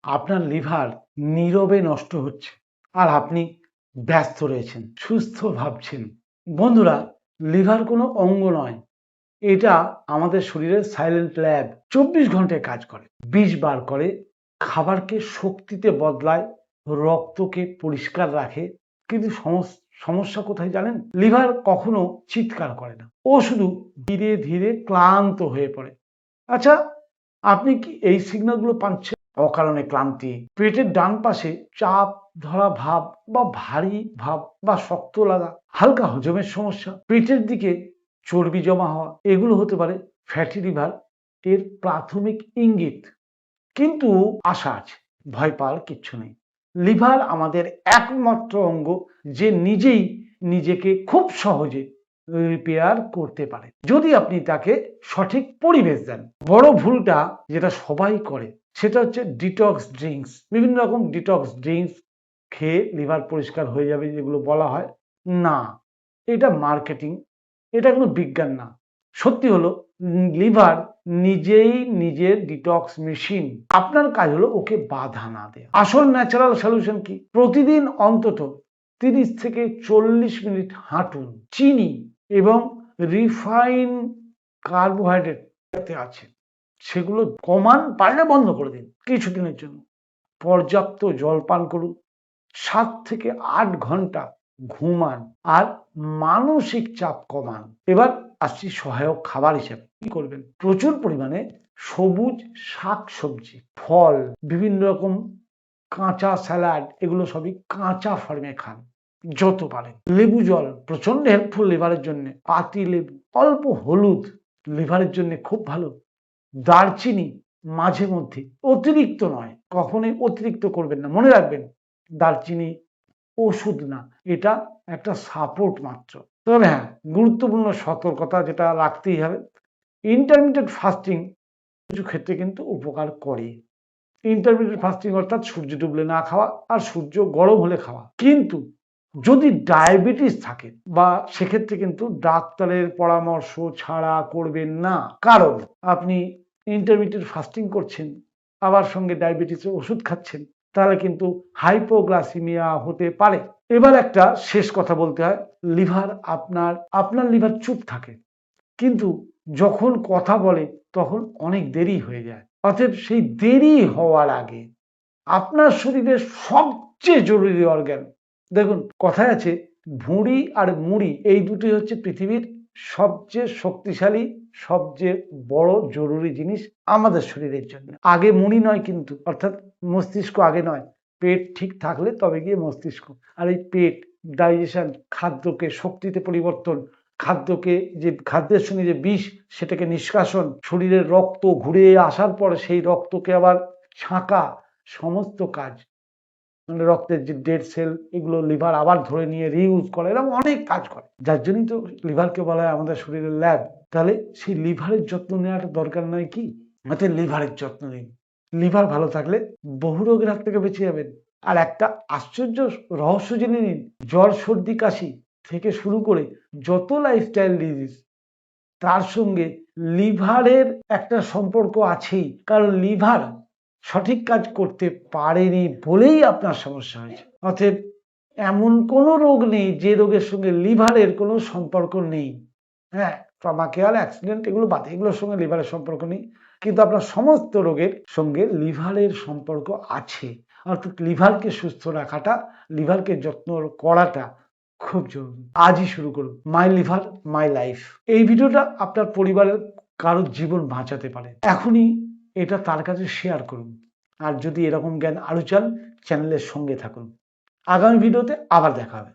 আপনার লিভার নীরবে নষ্ট হচ্ছে আর আপনি ব্যস্ত রয়েছেন, সুস্থ ভাবছেন। বন্ধুরা, লিভার কোনো অঙ্গ নয়, এটা আমাদের শরীরের সাইলেন্ট ল্যাব। 24 ঘন্টায় কাজ করে, বিষ বার করে, খাবারকে শক্তিতে বদলায়, রক্তকে পরিষ্কার রাখে। কিন্তু সমস্যা কোথায় জানেন? লিভার কখনো চিৎকার করে না, ও শুধু ধীরে ধীরে ক্লান্ত হয়ে পড়ে। আচ্ছা, আপনি কি এই সিগন্যালগুলো পাচ্ছেন? অকারণে ক্লান্তি, পেটের ডান পাশে চাপ ধরা ভাব বা ভারী ভাব বা শক্ত লাগা, হালকা হজমের সমস্যা, পেটের দিকে চর্বি জমা হওয়া, এগুলো হতে পারে ফ্যাটি লিভার এর প্রাথমিক ইঙ্গিত। কিন্তু আশা আছে, ভয় পাওয়ার কিচ্ছু নেই। লিভার আমাদের একমাত্র অঙ্গ যে নিজেই নিজেকে খুব সহজে রিপেয়ার করতে পারে, যদি আপনি তাকে সঠিক পরিবেশ দেন। বড় ভুলটা যেটা সবাই করে সেটা হচ্ছে ডিটক্স ড্রিঙ্কস। বিভিন্ন রকম ডিটক্স ড্রিঙ্কস খেয়ে লিভার পরিষ্কার হয়ে যাবে যেগুলো বলা হয়, না, এটা মার্কেটিং, এটা কোনো বিজ্ঞান না। সত্যি হলো লিভার নিজেই নিজের ডিটক্স মেশিন। আপনার কাজ হলো ওকে বাধা না দেয়া। আসল ন্যাচারাল সলিউশন কি? প্রতিদিন অন্তত 30 থেকে 40 মিনিট হাঁটুন। চিনি এবং রিফাইন কার্বোহাইড্রেট আছে সেগুলো কমান, পারলে বন্ধ করে দিন কিছুদিনের জন্য। পর্যাপ্ত জল পান করুন, 7 থেকে 8 ঘন্টা ঘুমান, আর মানসিক চাপ কমান। এবার আসছি সহায়ক খাবার হিসেবে কি করবেন? প্রচুর পরিমাণে সবুজ শাকসবজি, ফল, বিভিন্ন রকম কাঁচা স্যালাড, এগুলো সবই কাঁচা ফর্মে খান যত পারেন। লেবু জল প্রচন্ড হেল্পফুল লিভারের জন্য। পাতি লেবু, অল্প হলুদ লিভারের জন্য খুব ভালো। দারচিনি মাঝে মধ্যে, অতিরিক্ত নয়, কখনোই অতিরিক্ত করবেন না। মনে রাখবেন, দারচিনি ওষুধ না, এটা একটা সাপোর্ট মাত্র। তবে হ্যাঁ, গুরুত্বপূর্ণ সতর্কতা যেটা রাখতেই হবে, ইন্টারমিটেন্ট ফাস্টিং কিছু ক্ষেত্রে কিন্তু উপকার করে। ইন্টারমিটেন্ট ফাস্টিং অর্থাৎ সূর্য ডুবলে না খাওয়া আর সূর্য গরম হলে খাওয়া। কিন্তু যদি ডায়াবেটিস থাকে বা সেক্ষেত্রে কিন্তু ডাক্তারের পরামর্শ ছাড়া করবেন না। কারণ আপনি ইন্টারমিটেন্ট ফাস্টিং করছেন, আবার সঙ্গে ডায়াবেটিসের ওষুধ খাচ্ছেন, তাহলে কিন্তু হাইপোগ্লাইসেমিয়া হতে পারে। এবার একটা শেষ কথা বলতে হয়, লিভার আপনার লিভার চুপ থাকে, কিন্তু যখন কথা বলে তখন অনেক দেরি হয়ে যায়। অতএব সেই দেরি হওয়ার আগে আপনার শরীরের সবচেয়ে জরুরি অর্গান, দেখুন কথায় আছে ভুঁড়ি আর মুড়ি, এই দুটি হচ্ছে পৃথিবীর সবচেয়ে শক্তিশালী, সবচেয়ে বড় জরুরি জিনিস আমাদের শরীরের জন্য। আগে মুড়ি নয় কিন্তু, অর্থাৎ মস্তিষ্ক আগে নয়। পেট ঠিক থাকলে তবে গিয়ে মস্তিষ্ক। আর এই পেট, ডাইজেশন, খাদ্যকে শক্তিতে পরিবর্তন, খাদ্যকে যে খাদ্যের সঙ্গে যে বিষ সেটাকে নিষ্কাশন, শরীরের রক্ত ঘুরে আসার পর সেই রক্তকে আবার ছাঁকা, সমস্ত কাজ, মানে রক্তের যে ডেড সেল এগুলো লিভার আবার ধরে নিয়ে রিইউজ করে, এরকম অনেক কাজ করে। যার জন্যই তো লিভারকে বলা হয় আমাদের শরীরের ল্যাব। তাহলে সেই লিভারের যত্ন নেওয়াটা দরকার নয় কি? অর্থাৎ লিভারের যত্ন নিন। লিভার ভালো থাকলে বহু রোগের হাত থেকে বেঁচে যাবেন। আর একটা আশ্চর্য রহস্য জেনে নিন, জ্বর, সর্দি, কাশি থেকে শুরু করে যত লাইফস্টাইল ডিজিজ, তার সঙ্গে লিভারের একটা সম্পর্ক আছেই। কারণ লিভার সঠিক কাজ করতে পারেনি বলেই আপনার সমস্যা হয়েছে। অতএব এমন কোনো রোগ নেই যে রোগের সঙ্গে লিভারের কোনো সম্পর্ক নেই। হ্যাঁ, ট্রমাকেয়াল, অ্যাক্সিডেন্ট এগুলো বাদে, এগুলোর সঙ্গে লিভারের সম্পর্ক নেই, কিন্তু আপনার সমস্ত রোগের সঙ্গে লিভারের সম্পর্ক আছে। অর্থাৎ লিভারকে সুস্থ রাখাটা, লিভারকে যত্ন করাটা খুব জরুরি। আজই শুরু করুন মাই লিভার মাই লাইফ। এই ভিডিওটা আপনার পরিবারের কারোর জীবন বাঁচাতে পারে। এখনই এটা তার কাছে শেয়ার করুন। আর যদি এরকম জ্ঞান আরো চান, চ্যানেলের সঙ্গে থাকুন। আগামী ভিডিওতে আবার দেখা হবে।